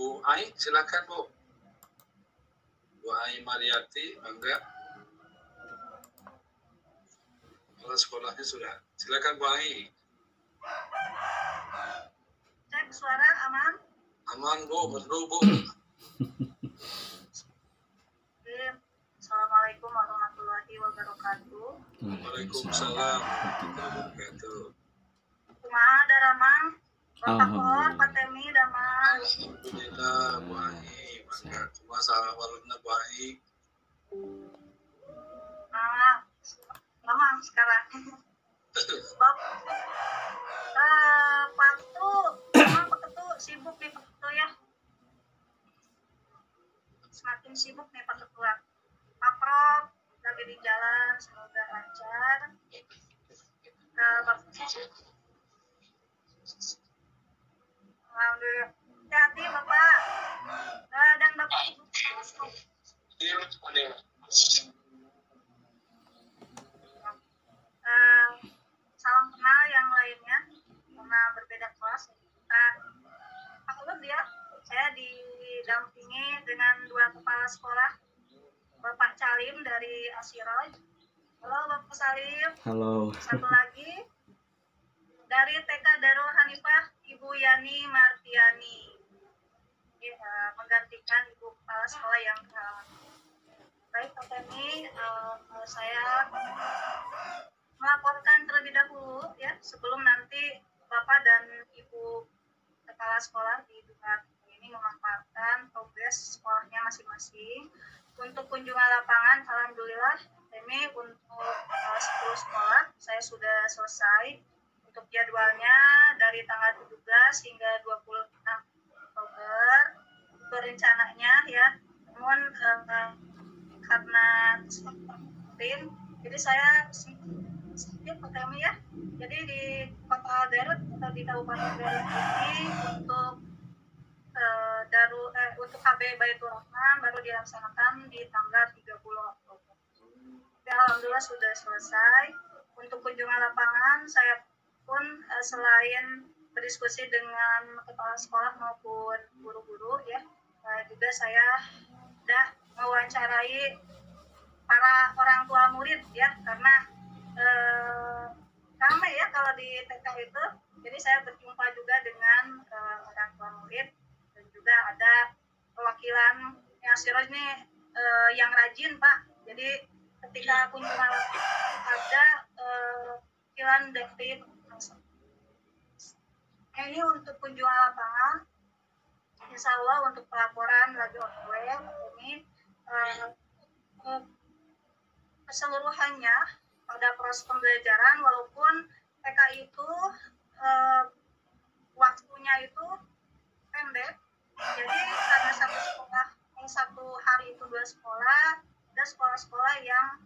Bu Ai, silakan Bu. Bu Ai Mariati, bangga. Kepala sekolahnya sudah. Silakan Bu Ai. Cek suara aman? Aman Bu, merdu Bu. Assalamualaikum warahmatullahi wabarakatuh. Waalaikumsalam warahmatullahi wabarakatuh. Kumaha daramang? Bapak Kor, Pak Temi, Damang. Alhamdulillah Bu Ai, bangga. Kumaha sahabatnya Bu Ai. Nah, Damang sekarang. Bab, Pak Tu, Damang Pak Tu sibuk nih Pak Tu ya. Semakin sibuk nih Pak Ketua. Pak Prof lagi di jalan, semoga lancar. Bapak Alhamdulillah. Hati-hati Bapak. Dan Bapak Ibu. Salam kenal yang lainnya karena berbeda kelas. Pak Ulud ya, saya didampingi dengan dua kepala sekolah, Bapak Calim dari Asiroj. Halo Bapak Salim. Halo. Satu lagi dari TK Darul Hanifah, Ibu Yani Martiani, menggantikan Ibu kepala sekolah yang baik. Pak Temi, saya melaporkan terlebih dahulu ya, sebelum nanti Bapak dan Ibu kepala sekolah di tempat ini memanfaatkan progres sekolahnya masing-masing. Untuk kunjungan lapangan, alhamdulillah Temi untuk 10 sekolah saya sudah selesai. Untuk jadwalnya dari tanggal 17 hingga 26 Oktober berencananya ya, namun karena tim, jadi saya sedikit Pak Temi ya. Jadi di Kota Garut atau di Kabupaten Garut ini untuk untuk KB Baitul Rahman baru dilaksanakan di tanggal 30 Oktober. Ya, alhamdulillah sudah selesai. Untuk kunjungan lapangan saya pun selain berdiskusi dengan kepala sekolah maupun guru-guru ya, juga saya sudah mewawancarai para orang tua murid ya, karena ramai ya kalau di TK itu. Jadi saya berjumpa juga dengan orang tua murid dan juga ada perwakilan yang Siroj ini yang rajin Pak. Jadi ketika kunjungan ada perwakilan dari ini untuk kunjungan lapangan, insya Allah untuk pelaporan lagi online ini keseluruhannya pada proses pembelajaran, walaupun TK itu waktunya itu pendek, jadi karena satu sekolah satu hari itu 2 sekolah, ada sekolah-sekolah yang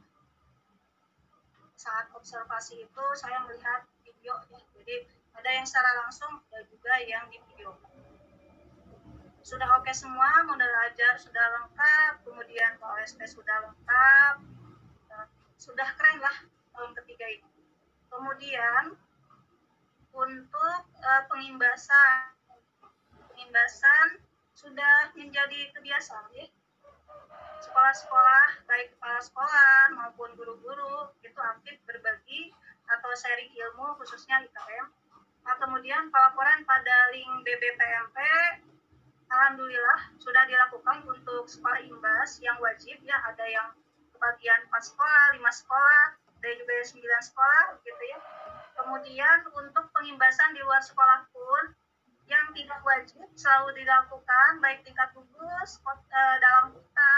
saat observasi itu saya melihat video ya, jadi ada yang secara langsung, ada juga yang di video. Sudah oke semua, modal ajar sudah lengkap, kemudian OSP sudah lengkap, sudah keren lah tahun ketiga ini. Kemudian untuk pengimbasan sudah menjadi kebiasaan ya. Sekolah-sekolah, baik kepala sekolah maupun guru-guru itu aktif berbagi atau sharing ilmu khususnya IKM. Nah, kemudian pelaporan pada link BBPMP alhamdulillah sudah dilakukan untuk sekolah imbas yang wajib ya, ada yang kebagian 4 sekolah, 5 sekolah, ada juga 9 sekolah gitu ya. Kemudian untuk pengimbasan di luar sekolah pun yang tidak wajib selalu dilakukan, baik tingkat gugus, dalam kota,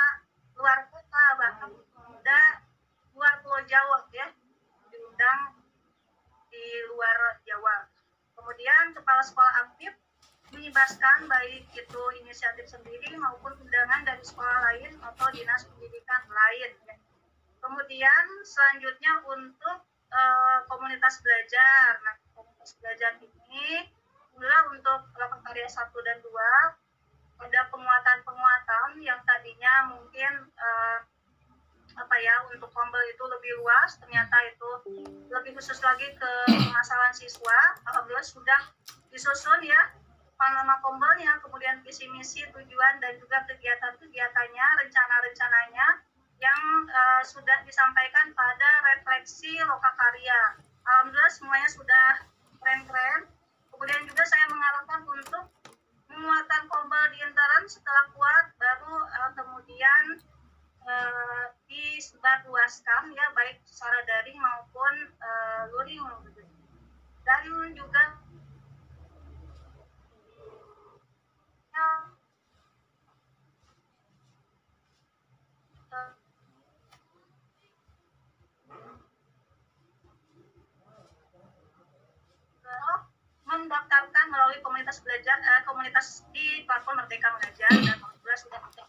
luar kota, bahkan ada luar Pulau Jawa ya, diundang di luar Jawa. Kemudian kepala sekolah aktif mengibaskan baik itu inisiatif sendiri maupun undangan dari sekolah lain atau dinas pendidikan lain ya. Kemudian selanjutnya untuk komunitas belajar. Nah, komunitas belajar ini adalah untuk kelompok karya 1 dan 2 ada penguatan-penguatan yang tadinya mungkin untuk Kombel itu lebih luas, ternyata itu lebih khusus lagi ke permasalahan siswa. Alhamdulillah sudah disusun ya nama kombelnya, kemudian visi misi, tujuan, dan juga kegiatan-kegiatannya, rencana-rencananya yang sudah disampaikan pada refleksi lokakarya. Alhamdulillah semuanya sudah keren-keren. Kemudian juga saya mengarahkan untuk penguatan kombel di interim. Setelah kuat baru kemudian disebarluaskan ya, baik secara daring maupun luring. Dan juga mendaftarkan melalui komunitas belajar, komunitas di platform Merdeka Mengajar, dan alhamdulillah sudah ada.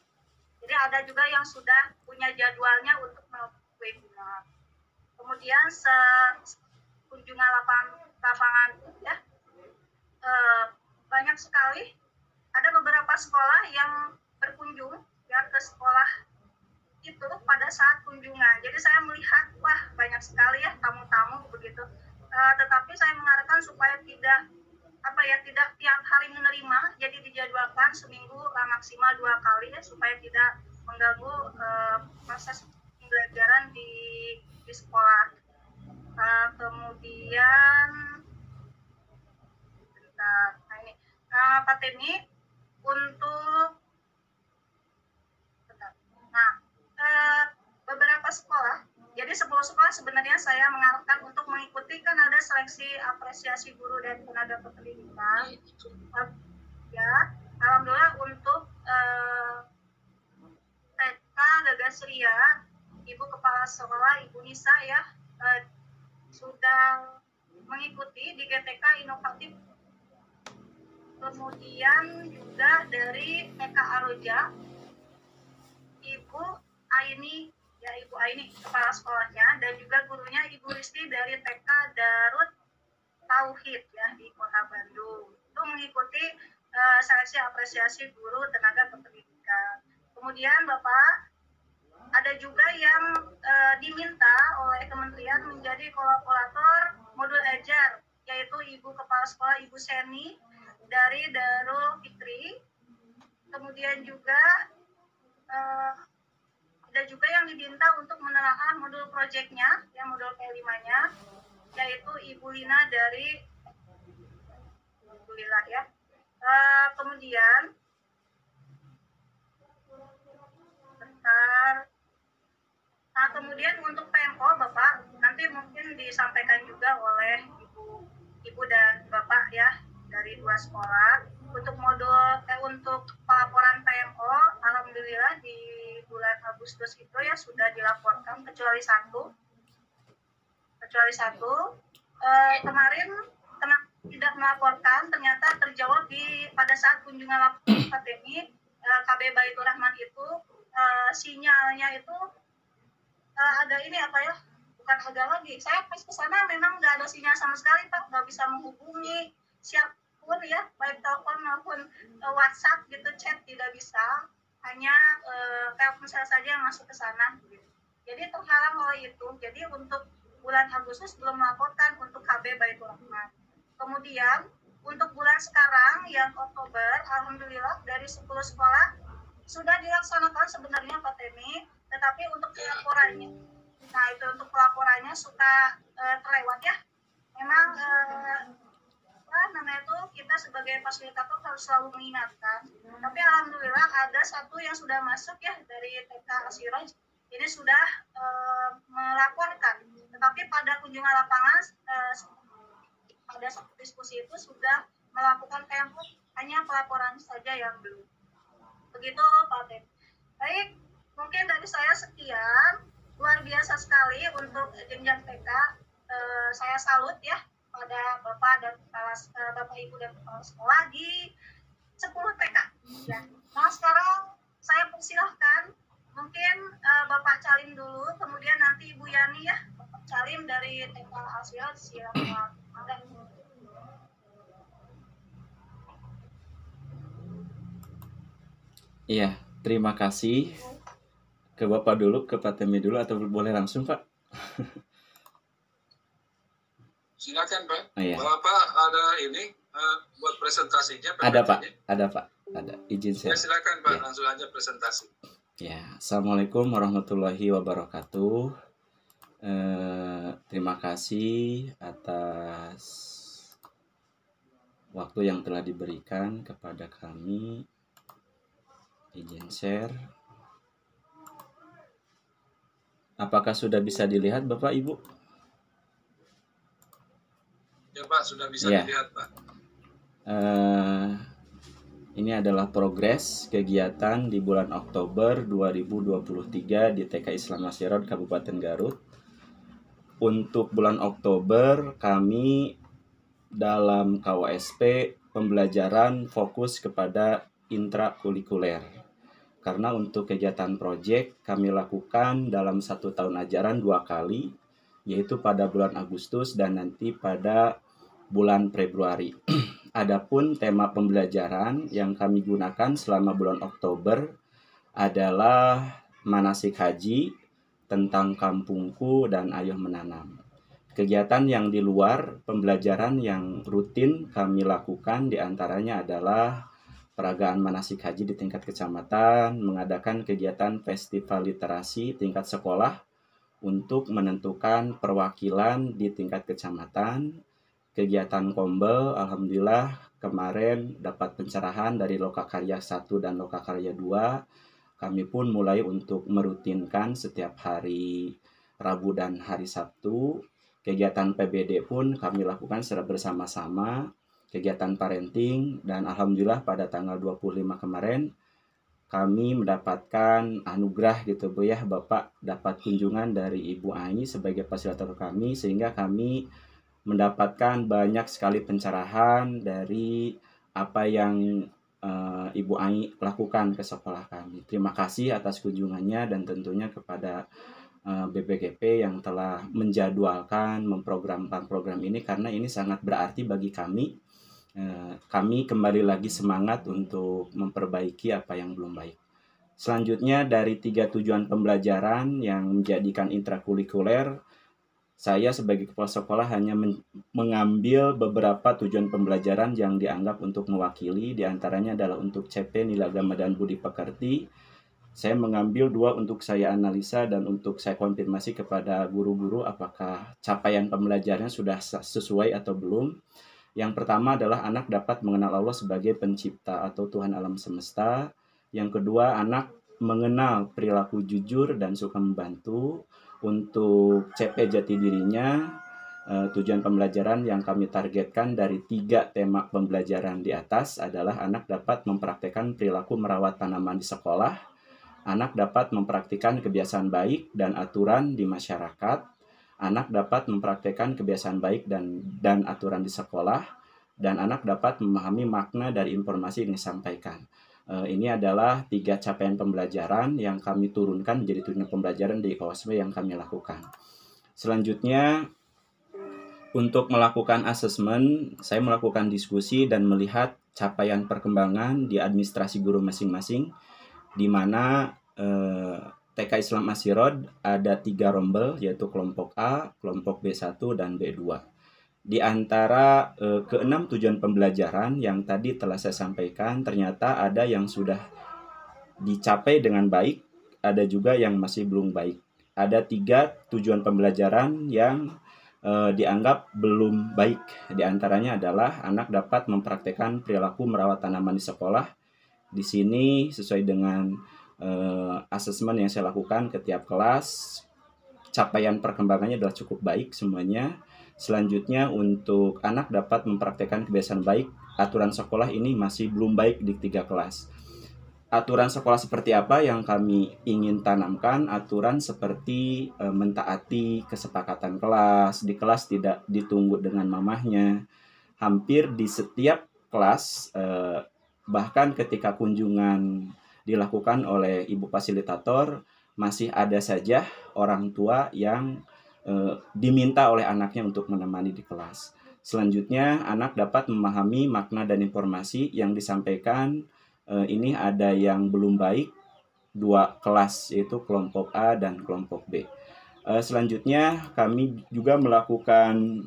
Jadi ada juga yang sudah punya jadwalnya untuk melakukan webinar. Kemudian kunjungan lapangan ya, banyak sekali. Ada beberapa sekolah yang berkunjung ya ke sekolah itu pada saat kunjungan. Jadi saya melihat wah banyak sekali ya tamu-tamu begitu. Tetapi saya mengarahkan supaya tidak tiap hari menerima, jadi dijadwalkan seminggu maksimal 2 kali ya, supaya tidak mengganggu proses pembelajaran di sekolah. Kemudian ini Pak Temi untuk beberapa sekolah. Jadi 10 sekolah sebenarnya saya mengarahkan untuk mengikuti, kan ada seleksi apresiasi guru dan tenaga pendidikan. Ya, alhamdulillah untuk TK Gagasria, Ibu Kepala Sekolah Ibu Nisa ya sudah mengikuti di GTK Inovatif. Kemudian juga dari TK Aroja, Ibu Aini ya, Ibu Aini kepala sekolahnya, dan juga gurunya Ibu Risti dari TK Darut Tauhid ya di Kota Bandung. Itu mengikuti seleksi apresiasi guru tenaga kependidikan. Kemudian Bapak, ada juga yang diminta oleh kementerian menjadi kolaborator modul ajar, yaitu Ibu Kepala Sekolah Ibu Seni dari Darul Fikri. Kemudian juga ada juga yang diminta untuk menelaah modul proyeknya, yang modul P5-nya, yaitu Ibu Lina dari Ibu Lila ya. Kemudian kemudian untuk PMO Bapak, nanti mungkin disampaikan juga oleh Ibu dan Bapak ya dari 2 sekolah. Untuk modul untuk pelaporan PMO, alhamdulillah di bulan Agustus itu ya sudah dilaporkan kecuali satu. Kemarin tidak melaporkan, ternyata terjawab pada saat kunjungan lapangan Fatemi KB Baitur Rahman itu sinyalnya itu ada ini bukan ada lagi. Saya pas ke sana memang nggak ada sinyal sama sekali Pak, nggak bisa menghubungi siapapun ya, baik telepon maupun WhatsApp gitu, chat tidak bisa, hanya Telkomsel saja yang masuk ke sana. Jadi terhalang oleh itu. Jadi untuk bulan Agustus belum melaporkan untuk KB Baitur Rahman. Kemudian untuk bulan sekarang yang Oktober, alhamdulillah dari 10 sekolah sudah dilaksanakan sebenarnya Pak Temi, tetapi untuk pelaporannya, itu untuk pelaporannya suka terlewat ya. Memang kita sebagai fasilitator harus selalu mengingatkan. Tapi alhamdulillah ada satu yang sudah masuk ya dari TK Asiraj, ini sudah melaporkan. Tetapi pada kunjungan lapangan pada diskusi itu sudah melakukan PMO, hanya pelaporan saja yang belum. Begitu Pak Temi. Baik, mungkin dari saya sekian. Luar biasa sekali untuk jenjang TK. Saya salut ya pada Bapak dan Bapak Ibu dan kepala sekolah di 10 TK. Ya. Nah sekarang saya persilahkan mungkin Bapak Calim dulu, kemudian nanti Ibu Yani ya, Bapak Calim dari TK Aswil, silakan. Iya, terima kasih. Ke Bapak dulu, ke Pak Temi dulu, atau boleh langsung Pak? Silakan Pak. Oh, iya. Bapak ada ini buat presentasinya Ada Pak, PPT-nya? ada Pak, ada. Izin Ya share. silakan Pak, Ya. langsung aja presentasi. Ya, Assalamualaikum warahmatullahi wabarakatuh. Terima kasih atas waktu yang telah diberikan kepada kami. Izin share. Apakah sudah bisa dilihat Bapak Ibu? Ya Pak, sudah bisa Ya. dilihat Pak. Ini adalah progres kegiatan di bulan Oktober 2023 di TK Islam Masirod Kabupaten Garut. Untuk bulan Oktober kami dalam KWSP pembelajaran fokus kepada intrakurikuler. Karena untuk kegiatan proyek kami lakukan dalam 1 tahun ajaran 2 kali, yaitu pada bulan Agustus dan nanti pada bulan Februari. Adapun tema pembelajaran yang kami gunakan selama bulan Oktober adalah manasik haji, tentang kampungku dan ayo menanam. Kegiatan yang di luar pembelajaran yang rutin kami lakukan diantaranya adalah peragaan manasik haji di tingkat kecamatan, mengadakan kegiatan festival literasi tingkat sekolah untuk menentukan perwakilan di tingkat kecamatan. Kegiatan kombel, alhamdulillah kemarin dapat pencerahan dari Lokakarya 1 dan Lokakarya 2. Kami pun mulai untuk merutinkan setiap hari Rabu dan hari Sabtu. Kegiatan PBD pun kami lakukan secara bersama-sama, kegiatan parenting, dan alhamdulillah pada tanggal 25 kemarin kami mendapatkan anugerah gitu Bu ya, Bapak dapat kunjungan dari Ibu Ai sebagai fasilitator kami, sehingga kami mendapatkan banyak sekali pencerahan dari apa yang Ibu Ai lakukan ke sekolah kami. Terima kasih atas kunjungannya dan tentunya kepada BPGP yang telah menjadwalkan, memprogramkan program ini, karena ini sangat berarti bagi kami. Kami kembali lagi semangat untuk memperbaiki apa yang belum baik. Selanjutnya dari 3 tujuan pembelajaran yang menjadikan intrakurikuler, saya sebagai kepala sekolah hanya mengambil beberapa tujuan pembelajaran yang dianggap untuk mewakili, diantaranya adalah untuk CP nilai agama dan budi pekerti. Saya mengambil 2 untuk saya analisa dan untuk saya konfirmasi kepada guru-guru apakah capaian pembelajarannya sudah sesuai atau belum. Yang pertama adalah anak dapat mengenal Allah sebagai pencipta atau Tuhan alam semesta. Yang kedua, anak mengenal perilaku jujur dan suka membantu. Untuk CP jati dirinya, tujuan pembelajaran yang kami targetkan dari 3 tema pembelajaran di atas adalah anak dapat mempraktekkan perilaku merawat tanaman di sekolah, anak dapat mempraktikkan kebiasaan baik dan aturan di masyarakat, anak dapat mempraktikkan kebiasaan baik dan aturan di sekolah, dan anak dapat memahami makna dari informasi yang disampaikan. Ini adalah 3 capaian pembelajaran yang kami turunkan menjadi tujuan pembelajaran di KWSP yang kami lakukan. Selanjutnya, untuk melakukan asesmen, saya melakukan diskusi dan melihat capaian perkembangan di administrasi guru masing-masing, di mana TK Islam Masirod ada 3 rombel, yaitu kelompok A, kelompok B1, dan B2. Di antara ke-6 tujuan pembelajaran yang tadi telah saya sampaikan, ternyata ada yang sudah dicapai dengan baik, ada juga yang masih belum baik. Ada 3 tujuan pembelajaran yang dianggap belum baik. Di antaranya adalah anak dapat mempraktekkan perilaku merawat tanaman di sekolah. Di sini sesuai dengan asesmen yang saya lakukan ke tiap kelas, capaian perkembangannya adalah cukup baik semuanya. Selanjutnya untuk anak dapat mempraktekkan kebiasaan baik, aturan sekolah ini masih belum baik di 3 kelas. Aturan sekolah seperti apa yang kami ingin tanamkan? Aturan seperti mentaati kesepakatan kelas, di kelas tidak ditunggu dengan mamahnya. Hampir di setiap kelas, bahkan ketika kunjungan dilakukan oleh ibu fasilitator, masih ada saja orang tua yang diminta oleh anaknya untuk menemani di kelas. Selanjutnya, anak dapat memahami makna dan informasi yang disampaikan. Ini ada yang belum baik, 2 kelas, yaitu kelompok A dan kelompok B. Selanjutnya, kami juga melakukan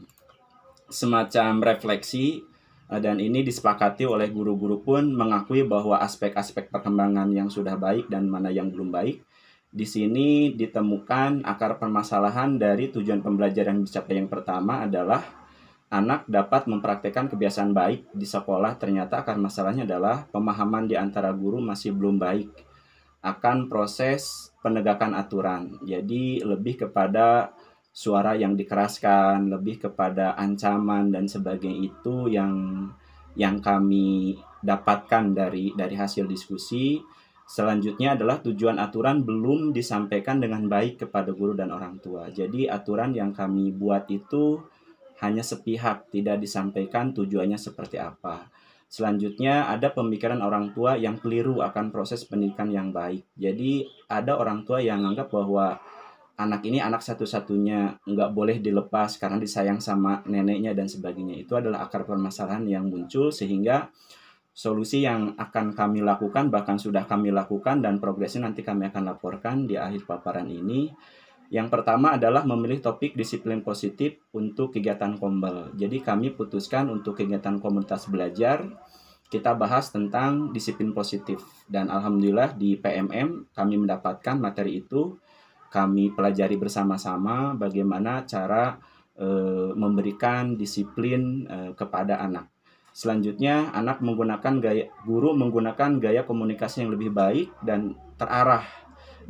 semacam refleksi Dan ini disepakati oleh guru-guru pun mengakui bahwa aspek-aspek perkembangan yang sudah baik dan mana yang belum baik. Di sini ditemukan akar permasalahan dari tujuan pembelajaran yang dicapai. Yang pertama adalah anak dapat mempraktekkan kebiasaan baik di sekolah. Ternyata akar masalahnya adalah pemahaman di antara guru masih belum baik akan proses penegakan aturan. Jadi lebih kepada suara yang dikeraskan, lebih kepada ancaman dan sebagainya, itu yang kami dapatkan dari hasil diskusi. Selanjutnya adalah tujuan aturan belum disampaikan dengan baik kepada guru dan orang tua. Jadi aturan yang kami buat itu hanya sepihak, tidak disampaikan tujuannya seperti apa. Selanjutnya ada pemikiran orang tua yang keliru akan proses pendidikan yang baik. Jadi ada orang tua yang menganggap bahwa anak ini anak satu-satunya, nggak boleh dilepas karena disayang sama neneknya dan sebagainya. Itu adalah akar permasalahan yang muncul, sehingga solusi yang akan kami lakukan, bahkan sudah kami lakukan dan progresnya nanti kami akan laporkan di akhir paparan ini. Yang pertama adalah memilih topik disiplin positif untuk kegiatan Kombel. Jadi kami putuskan untuk kegiatan komunitas belajar, kita bahas tentang disiplin positif. Dan alhamdulillah di PMM kami mendapatkan materi itu. Kami pelajari bersama-sama bagaimana cara memberikan disiplin kepada anak. Selanjutnya guru menggunakan gaya komunikasi yang lebih baik dan terarah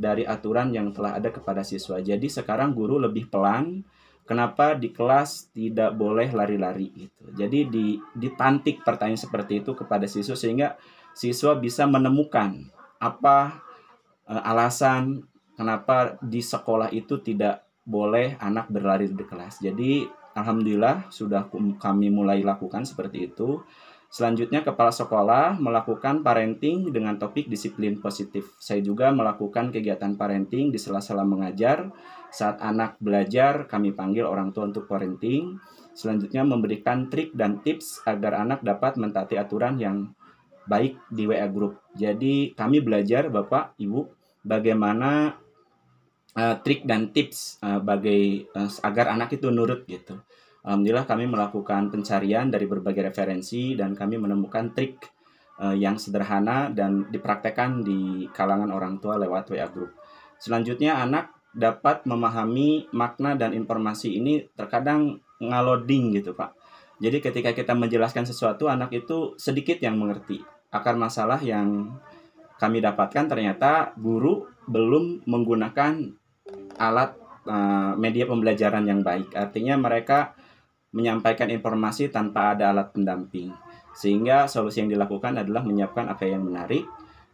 dari aturan yang telah ada kepada siswa. Jadi sekarang guru lebih pelan. Kenapa di kelas tidak boleh lari-lari gitu. Jadi ditantik pertanyaan seperti itu kepada siswa, sehingga siswa bisa menemukan apa alasan kenapa di sekolah itu tidak boleh anak berlari di kelas. Jadi alhamdulillah sudah kami mulai lakukan seperti itu. Selanjutnya kepala sekolah melakukan parenting dengan topik disiplin positif. Saya juga melakukan kegiatan parenting di sela-sela mengajar. Saat anak belajar, kami panggil orang tua untuk parenting. Selanjutnya memberikan trik dan tips agar anak dapat mentaati aturan yang baik di WA Group. Jadi kami belajar Bapak, Ibu, bagaimana trik dan tips agar anak itu nurut gitu. Alhamdulillah kami melakukan pencarian dari berbagai referensi dan kami menemukan trik yang sederhana dan dipraktekkan di kalangan orang tua lewat WA Group. Selanjutnya anak dapat memahami makna dan informasi ini terkadang ngaloding gitu Pak. Jadi ketika kita menjelaskan sesuatu, anak itu sedikit yang mengerti. Akar masalah yang kami dapatkan ternyata guru belum menggunakan alat media pembelajaran yang baik. Artinya mereka menyampaikan informasi tanpa ada alat pendamping. Sehingga solusi yang dilakukan adalah menyiapkan apa yang menarik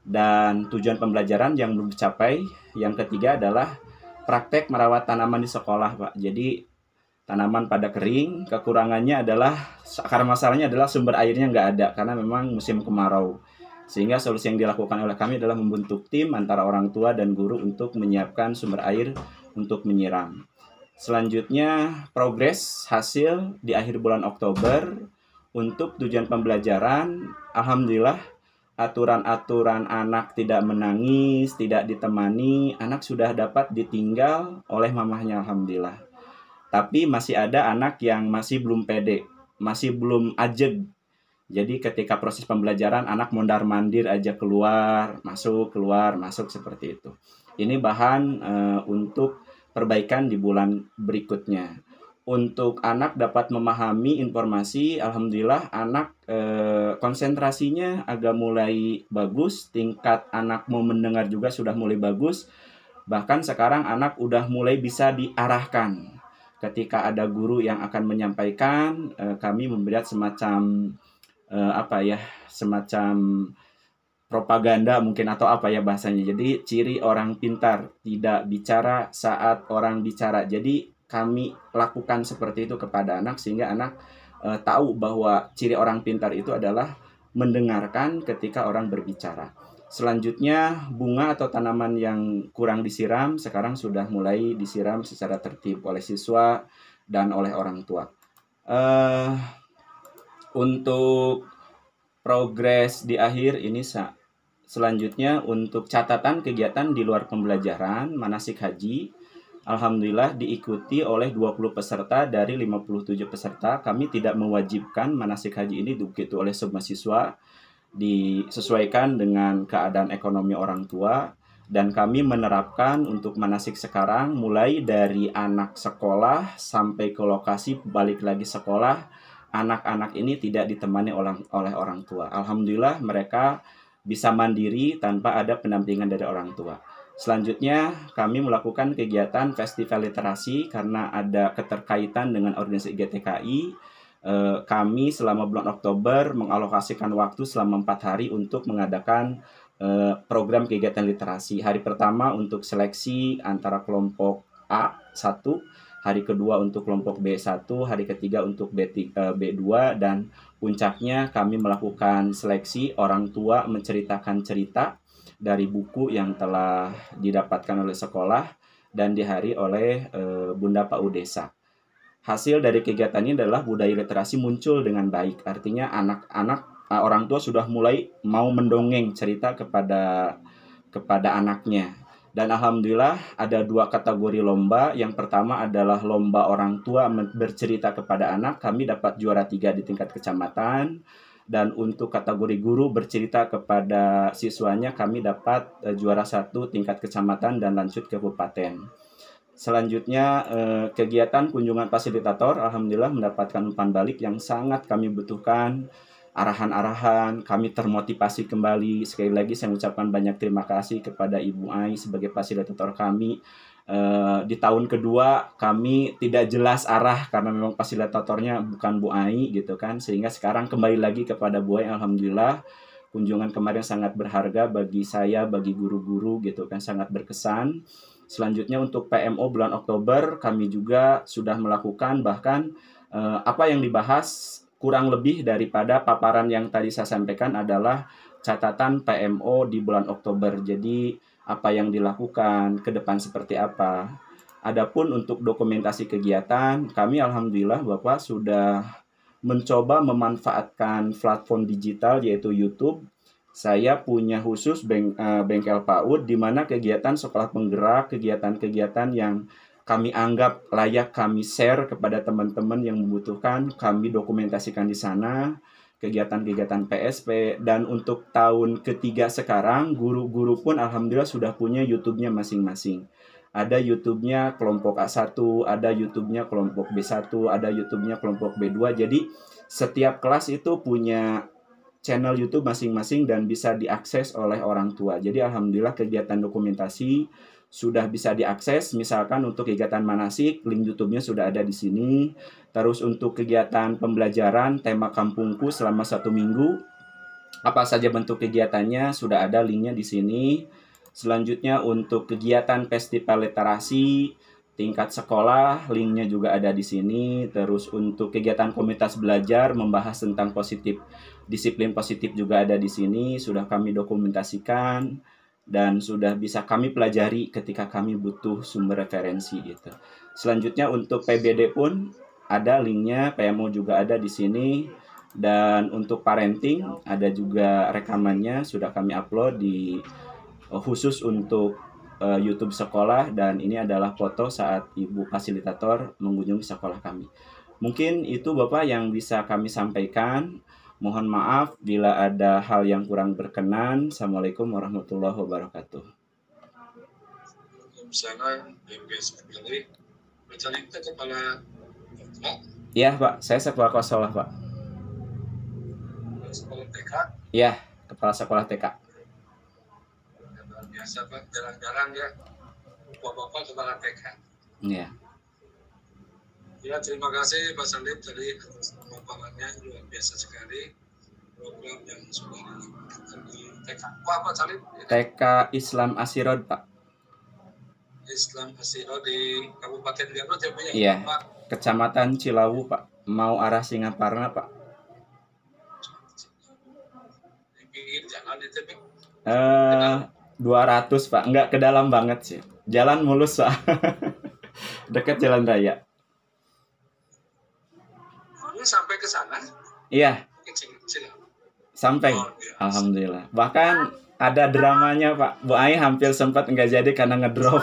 dan tujuan pembelajaran yang belum dicapai. Yang ketiga adalah praktek merawat tanaman di sekolah, Pak. Jadi tanaman pada kering, kekurangannya adalah akar masalahnya adalah sumber airnya nggak ada karena memang musim kemarau. Sehingga solusi yang dilakukan oleh kami adalah membentuk tim antara orang tua dan guru untuk menyiapkan sumber air untuk menyiram. Selanjutnya, progres hasil di akhir bulan Oktober untuk tujuan pembelajaran. Alhamdulillah, aturan-aturan anak tidak menangis, tidak ditemani, anak sudah dapat ditinggal oleh mamahnya, alhamdulillah. Tapi masih ada anak yang masih belum pede, masih belum ajeg. Jadi ketika proses pembelajaran anak mondar-mandir aja keluar, masuk seperti itu. Ini bahan untuk perbaikan di bulan berikutnya. Untuk anak dapat memahami informasi, alhamdulillah anak konsentrasinya agak mulai bagus, tingkat anak mau mendengar juga sudah mulai bagus. Bahkan sekarang anak udah mulai bisa diarahkan. Ketika ada guru yang akan menyampaikan, kami memberi semacam semacam propaganda mungkin atau apa ya bahasanya. Jadi ciri orang pintar tidak bicara saat orang bicara. Jadi kami lakukan seperti itu kepada anak sehingga anak tahu bahwa ciri orang pintar itu adalah mendengarkan ketika orang berbicara. Selanjutnya bunga atau tanaman yang kurang disiram sekarang sudah mulai disiram secara tertib oleh siswa dan oleh orang tua. Untuk progres di akhir ini selanjutnya untuk catatan kegiatan di luar pembelajaran manasik haji. Alhamdulillah diikuti oleh 20 peserta dari 57 peserta. Kami tidak mewajibkan manasik haji ini diikuti oleh semua siswa, disesuaikan dengan keadaan ekonomi orang tua. Dan kami menerapkan untuk manasik sekarang mulai dari anak sekolah sampai ke lokasi balik lagi sekolah, anak-anak ini tidak ditemani oleh orang tua. Alhamdulillah mereka bisa mandiri tanpa ada pendampingan dari orang tua. Selanjutnya kami melakukan kegiatan festival literasi karena ada keterkaitan dengan organisasi GTKI. Kami selama bulan Oktober mengalokasikan waktu selama 4 hari untuk mengadakan program kegiatan literasi. Hari pertama untuk seleksi antara kelompok A1, hari kedua untuk kelompok B1, hari ketiga untuk B2, dan puncaknya kami melakukan seleksi orang tua menceritakan cerita dari buku yang telah didapatkan oleh sekolah dan dihari oleh Bunda PAUD Desa. Hasil dari kegiatan ini adalah budaya literasi muncul dengan baik. Artinya anak-anak orang tua sudah mulai mau mendongeng cerita kepada anaknya. Dan alhamdulillah ada 2 kategori lomba. Yang pertama adalah lomba orang tua bercerita kepada anak. Kami dapat juara 3 di tingkat kecamatan. Dan untuk kategori guru bercerita kepada siswanya, kami dapat juara 1 tingkat kecamatan dan lanjut ke kabupaten. Selanjutnya kegiatan kunjungan fasilitator, alhamdulillah mendapatkan umpan balik yang sangat kami butuhkan. Arahan-arahan, kami termotivasi kembali. Sekali lagi saya ucapkan banyak terima kasih kepada Ibu Ai sebagai fasilitator kami. Di tahun kedua kami tidak jelas arah karena memang fasilitatornya bukan Bu Ai gitu kan, sehingga sekarang kembali lagi kepada Bu Ai. Alhamdulillah kunjungan kemarin sangat berharga bagi saya, bagi guru-guru gitu kan, sangat berkesan. Selanjutnya untuk PMO bulan Oktober kami juga sudah melakukan, bahkan apa yang dibahas kurang lebih daripada paparan yang tadi saya sampaikan adalah catatan PMO di bulan Oktober. Jadi apa yang dilakukan ke depan seperti apa. Adapun untuk dokumentasi kegiatan, kami alhamdulillah Bapak sudah mencoba memanfaatkan platform digital yaitu YouTube. Saya punya khusus bengkel PAUD di mana kegiatan sekolah penggerak, kegiatan-kegiatan yang kami anggap layak kami share kepada teman-teman yang membutuhkan, kami dokumentasikan di sana, kegiatan-kegiatan PSP. Dan untuk tahun ketiga sekarang, guru-guru pun alhamdulillah sudah punya YouTube-nya masing-masing. Ada YouTube-nya kelompok A1, ada YouTube-nya kelompok B1, ada YouTube-nya kelompok B2. Jadi setiap kelas itu punya channel YouTube masing-masing dan bisa diakses oleh orang tua. Jadi alhamdulillah kegiatan dokumentasi sudah bisa diakses. Misalkan untuk kegiatan manasik, link YouTube-nya sudah ada di sini. Terus untuk kegiatan pembelajaran tema kampungku selama 1 minggu, apa saja bentuk kegiatannya sudah ada linknya di sini. Selanjutnya untuk kegiatan festival literasi tingkat sekolah, linknya juga ada di sini. Terus untuk kegiatan komunitas belajar membahas tentang disiplin positif juga ada di sini, sudah kami dokumentasikan dan sudah bisa kami pelajari ketika kami butuh sumber referensi gitu. Selanjutnya untuk PBD pun ada linknya, PMO juga ada di sini, dan untuk parenting ada juga rekamannya sudah kami upload di khusus untuk YouTube sekolah, dan ini adalah foto saat Ibu fasilitator mengunjungi sekolah kami. Mungkin itu Bapak yang bisa kami sampaikan. Mohon maaf bila ada hal yang kurang berkenan. Assalamualaikum warahmatullahi wabarakatuh. Waalaikumsalam. Itu kepala Pak? Iya Pak, saya kepala sekolah Pak. Sekolah TK? Iya, kepala sekolah TK. Biasa Pak, jarang-jarang ya Bapak kepala TK. Iya. Ya, terima kasih Pak Salim tadi atas pemaparannya, luar biasa sekali program yang sudah dilakukan di TK. Pak Salim? TK Islam Asirod Pak. Islam Asiro di Kabupaten Garut ya Pak? Iya, Pak? Kecamatan Cilawu Pak, mau arah Singaparna Pak. Di pinggir jalan itu Pak? 200 Pak, enggak ke dalam banget sih. Jalan mulus Pak. Dekat jalan raya. Sampai ke sana? Iya. Sampai. Oh, alhamdulillah. Bahkan ada dramanya Pak. Bu Ai hampir sempat nggak jadi karena ngedrop.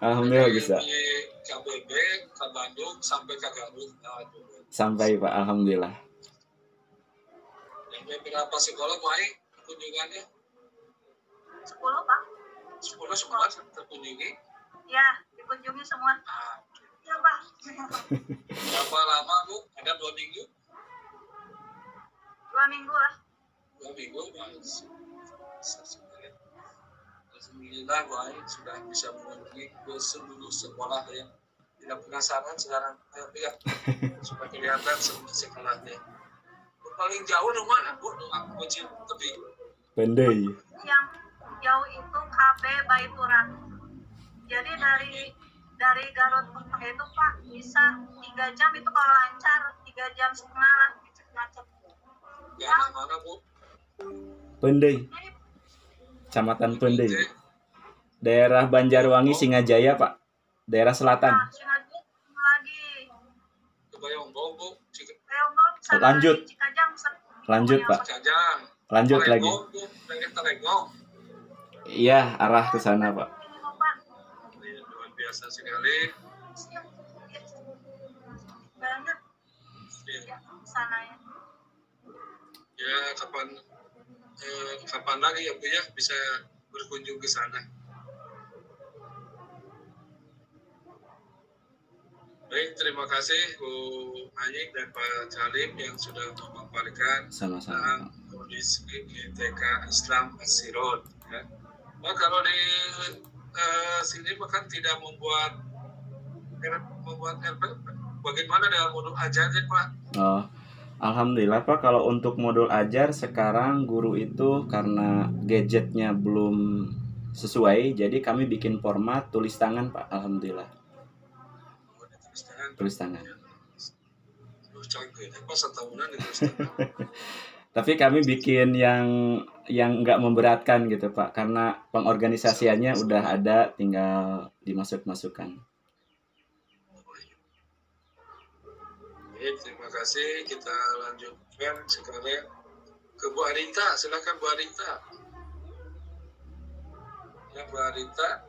Alhamdulillah bisa. Dari KBB ke Bandung sampai ke Garut. Nah, Sampai Pak, alhamdulillah. yang beberapa sekolah baik kunjungannya. 10 Pak. 10 semua terkunjungi. Ya, dikunjungi semua. Nah, Ya Pak. berapa lama Bu? Ada 2 minggu? 2 minggu lah. 2 minggu, baik. Alhamdulillah baik sudah bisa mengunjungi ke seluruh sekolah yang tidak penasaran sekarang lihat supaya kelihatan semua sekolahnya. Paling jauh di mana Bu? Aku kecil tapi Pendai. Yang jauh itu KB Baituran. Jadi dari Garut itu Pak bisa 3 jam itu kalau lancar, 3 jam setengah lah macet. daerah mana Bu? Pendai. Ini Kecamatan Pendai. Daerah Banjarwangi Singajaya, Pak. Daerah selatan. Singajaya lagi. Kebayongbong Bu? Reombol sana Lanjut. lagi, Cikajang Lanjut, Pak. Cikajang. Lanjut lagi. Talengong, Bu. Daerah Talengong. Iya, arah ke sana, Pak. Pak. Luar biasa sekali. Banyak Ya, sana ya. ya kapan lagi ya Bu ya bisa berkunjung ke sana. Baik, terima kasih Bu Anyik dan Pak Salim yang sudah memaparkan Sama-sama, tentang Pak. kondisi TK Islam Asirot. Ya. Nah, kalau di sini bahkan tidak membuat RP, bagaimana dengan modul ajarnya Pak? Oh, alhamdulillah Pak, kalau untuk modul ajar sekarang guru itu karena gadgetnya belum sesuai, jadi kami bikin format tulis tangan Pak, alhamdulillah. Tulis tangan. Canggih, apa setahunan itu tangan. Tapi kami bikin yang nggak memberatkan gitu Pak, karena pengorganisasiannya udah ada, tinggal dimasuk-masukkan. Baik, terima kasih. Kita lanjutkan sekarang ke Bu Arita. Silakan Bu Arita. Ya, Bu Arita.